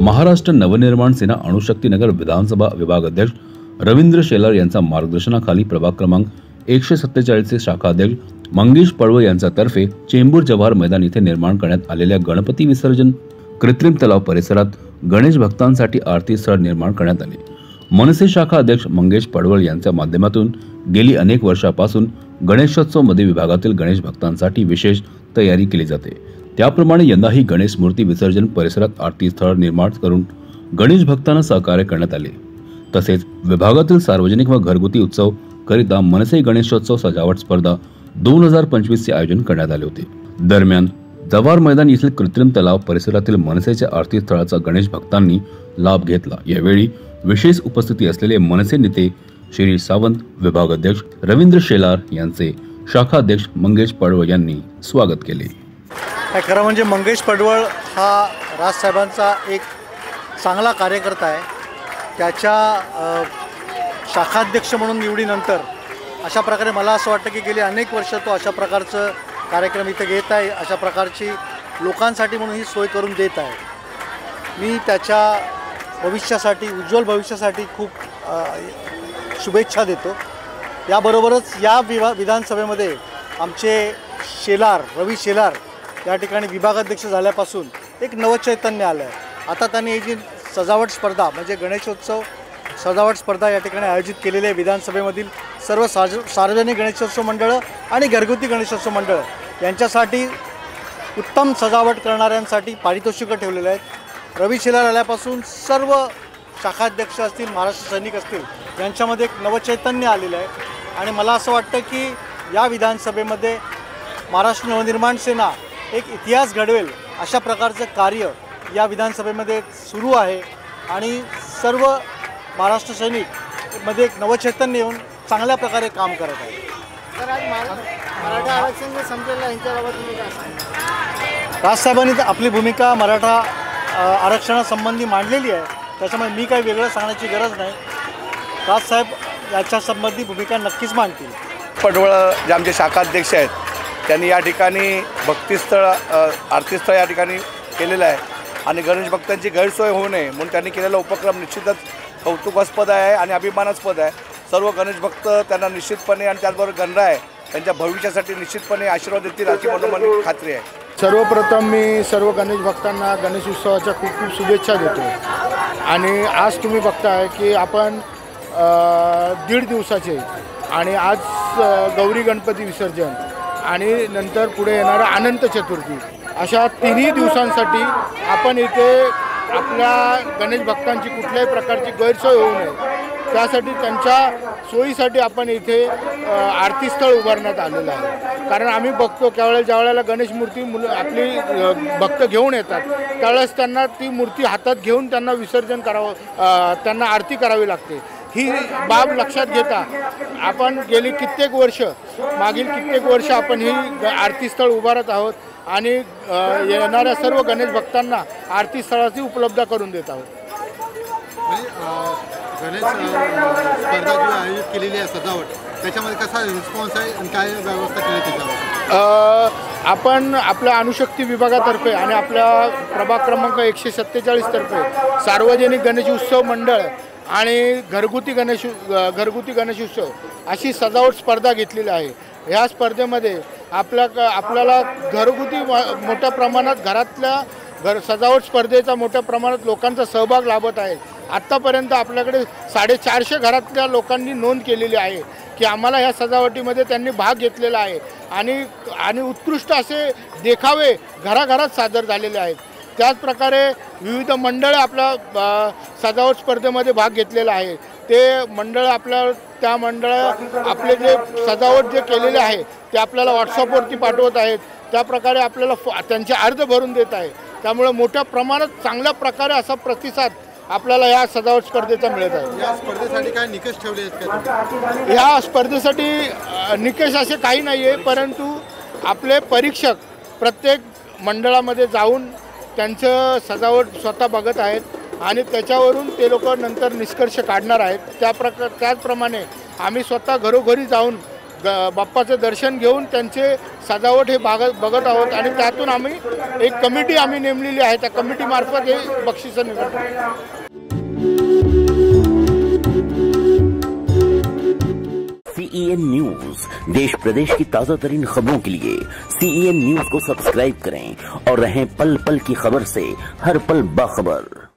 महाराष्ट्र नवनिर्माण सेना अणुशक्तीनगर विधानसभा विभाग अध्यक्ष रवींद्र शेलार यांच्या मार्गदर्शनाखाली प्रभाग क्रमांक 147 चे शाखा अध्यक्ष मंगेश पडवळ यांच्यातर्फे चेंबूर जवाहर मैदान येथे निर्माण करण्यात आलेल्या गणपती विसर्जन कृत्रिम तलाव परिसरात गणेश भक्तांसाठी आरती स्थळ निर्माण करण्यात आले। मनसे शाखा अध्यक्ष मंगेश पडवळ यांच्या माध्यमातून गेली अनेक वर्षापासून गणेशोत्सव मध्ये विभागातील गणेश भक्तांसाठी विशेष तयारी केली जाते। त्याप्रमाणे यंदाही गणेश मूर्ती विसर्जन परिसरात आरती स्थळ निर्माण करून गणेश भक्तांना सहकार्य करण्यात आले। तसेच विभागातील सार्वजनिक व घरगुती उत्सव करिता मनसे गणेशोत्सव सजावट स्पर्धा 2025 चे आयोजन करण्यात आले होते। दरम्यान जवाहर मैदान येथील कृत्रिम तलाव परिसरातील मनसेच्या आरती स्थळाचा गणेश भक्तांनी लाभ घेतला। यावेळी विशेष उपस्थिती असलेले मनसे नेते शिरीष सावंत, विभाग अध्यक्ष रवींद्र शेलार यांचे शाखा अध्यक्ष मंगेश पडवळ यांनी स्वागत केले। खरं म्हणजे मंगेश पडवळ हा राजसाहेबांचा एक चांगला कार्यकर्ता आहे। त्याच्या शाखाध्यक्ष म्हणून निवडीनंतर अशा प्रकारे मला असं वाटतं की गेली अनेक वर्ष तो अशा प्रकारचं कार्यक्रम इथे घेत आहे, अशा प्रकारची लोकांसाठी म्हणून ही सोय करून देत आहे। मी त्याच्या भविष्यासाठी, उज्ज्वल भविष्यासाठी खूप शुभेच्छा देतो। याबरोबरच या विधानसभेमध्ये आमचे रवी शेलार या ठिकाणी विभागाध्यक्ष झाल्यापासून एक नवचैतन्य आलं आहे। आता त्यांनी एक सजावट स्पर्धा म्हणजे गणेशोत्सव सजावट स्पर्धा या ठिकाणी आयोजित केलेली आहे। विधानसभेमधील सर्व सार्वजनिक गणेशोत्सव मंडळ आणि घरगुती गणेशोत्सव मंडळ यांच्यासाठी उत्तम सजावट करणाऱ्यांसाठी पारितोषिकं ठेवलेले आहेत। रवी शेलार आल्यापासून सर्व शाखाध्यक्ष असतील, महाराष्ट्र सैनिक असतील, यांच्यामध्ये एक नवचैतन्य आलेलं आहे आणि मला असं वाटतं की या विधानसभेमध्ये महाराष्ट्र नवनिर्माण सेना एक इतिहास घडवेल अशा प्रकारचं कार्य या विधानसभेमध्ये सुरू आहे आणि सर्व महाराष्ट्र सैनिक मध्ये एक नवचैतन्य येऊन चांगल्या प्रकारे काम करत आहे। तर आज मराठा आरक्षण जे संपलेलं आहे याच्याबाबत तुम्ही काय सांगा? राजसाहेबांनी आपली भूमिका मराठा आरक्षणासंबंधी मांडलेली आहे, त्याच्यामुळे मी काही वेगळं सांगण्याची गरज नाही। राजसाहेब याच्या संबंधी भूमिका नक्कीच मांडतील। पडवळ जे आमचे शाखाध्यक्ष आहेत त्यांनी या ठिकाणी भक्तिस्थळ आरतीस्थळ या ठिकाणी केलेलं आहे आणि गणेश भक्तांची गैरसोय होऊ नये म्हणून त्यांनी केलेला उपक्रम निश्चितच कौतुकास्पद आहे आणि अभिमानास्पद आहे। सर्व गणेश भक्त त्यांना निश्चितपणे आणि त्याचबरोबर गणराय त्यांच्या भविष्यासाठी निश्चितपणे आशीर्वाद देतील अशी मनोमनी खात्री आहे। सर्वप्रथम मी सर्व गणेश भक्तांना गणेश उत्सवाच्या खूप खूप शुभेच्छा देतो आणि आज तुम्ही बघताय की आपण 1.5 दिवसाचे आणि आज गौरी गणपती विसर्जन आणि नंतर पुढे येणारा अनंत चतुर्थी अशा 3 दिवसांसाठी आपण इथे आपल्या गणेश भक्तांची कुठल्याही प्रकारची गैरसोय होऊ नये त्यासाठी त्यांच्या सोयीसाठी आपण इथे आरती स्थळ उभारण्यात आलेलं आहे। कारण आम्ही बघतो ज्यावेळेला गणेश मूर्ती आपली भक्त घेऊन येतात त्यावेळेस त्यांना ती मूर्ती हातात घेऊन त्यांना विसर्जन करावं, त्यांना आरती करावी लागते। ही बाब लक्षात घेता आपण मागील कित्येक वर्ष आपण ही आरती स्थळ उभारत आहोत आणि येणाऱ्या सर्व गणेश भक्तांना आरती स्थळाची उपलब्ध करून देत आहोत। गणेश स्पर्धा जी आयोजित केलेली आहे सजावट त्याच्यामध्ये कसा रिस्पॉन्स आहे आणि काय व्यवस्था केली त्याच्यावर? आपण आपल्या अणुशक्ती विभागातर्फे आणि आपल्या प्रभाग क्रमांक 147 तर्फे सार्वजनिक गणेश उत्सव मंडळ आणि घरगुती गणेश उत्सव अशी सजावट स्पर्धा घेतलेली आहे। ह्या स्पर्धेमध्ये आपल्याला घरगुती मोठ्या प्रमाणात सजावट स्पर्धेचा मोठ्या प्रमाणात लोकांचा सहभाग लाभत आहे। आत्तापर्यंत आपल्याकडे 450 घरातल्या लोकांनी नोंद केलेली आहे की आम्हाला ह्या सजावटीमध्ये त्यांनी भाग घेतलेला आहे आणि उत्कृष्ट असे देखावे घराघरात सादर झालेले आहेत। त्याचप्रकारे विविध मंडळे आपल्या सजावट स्पर्धेमध्ये भाग घेतलेला आहे। ते मंडळ त्या आपले जे सजावट जे केलेले आहे ते आपल्याला व्हॉट्सअपवरती पाठवत आहेत, त्याप्रकारे आपल्याला त्यांचे अर्ज भरून देत आहे। त्यामुळे मोठ्या प्रमाणात चांगल्या प्रकारे असा प्रतिसाद आपल्याला या सजावट स्पर्धेचा मिळत आहे। या स्पर्धेसाठी काय निकष ठेवले आहेत का? या स्पर्धेसाठी निकष असे काही नाही आहे, परंतु आपले परीक्षक प्रत्येक मंडळामध्ये जाऊन त्यांचं सजावट स्वतः बघत आहेत आणि त्याच्यावरून ते लोक नंतर निष्कर्ष काढणार आहेत। त्याचप्रमाणे आम्ही स्वतः घरोघरी जाऊन बाप्पाचं दर्शन घेऊन त्यांचे सजावट हे बघत आहोत आणि त्यातून आम्ही एक कमिटी आम्ही नेमलेली आहे, त्या कमिटीमार्फत हे बक्षिसं निवडतो। CEN न्यूज, देश प्रदेश की ताजा तरीन खबरों के लिए CEN न्यूज को सब्सक्राइब करें और रहें पल पल की खबर से हर पल बाखबर।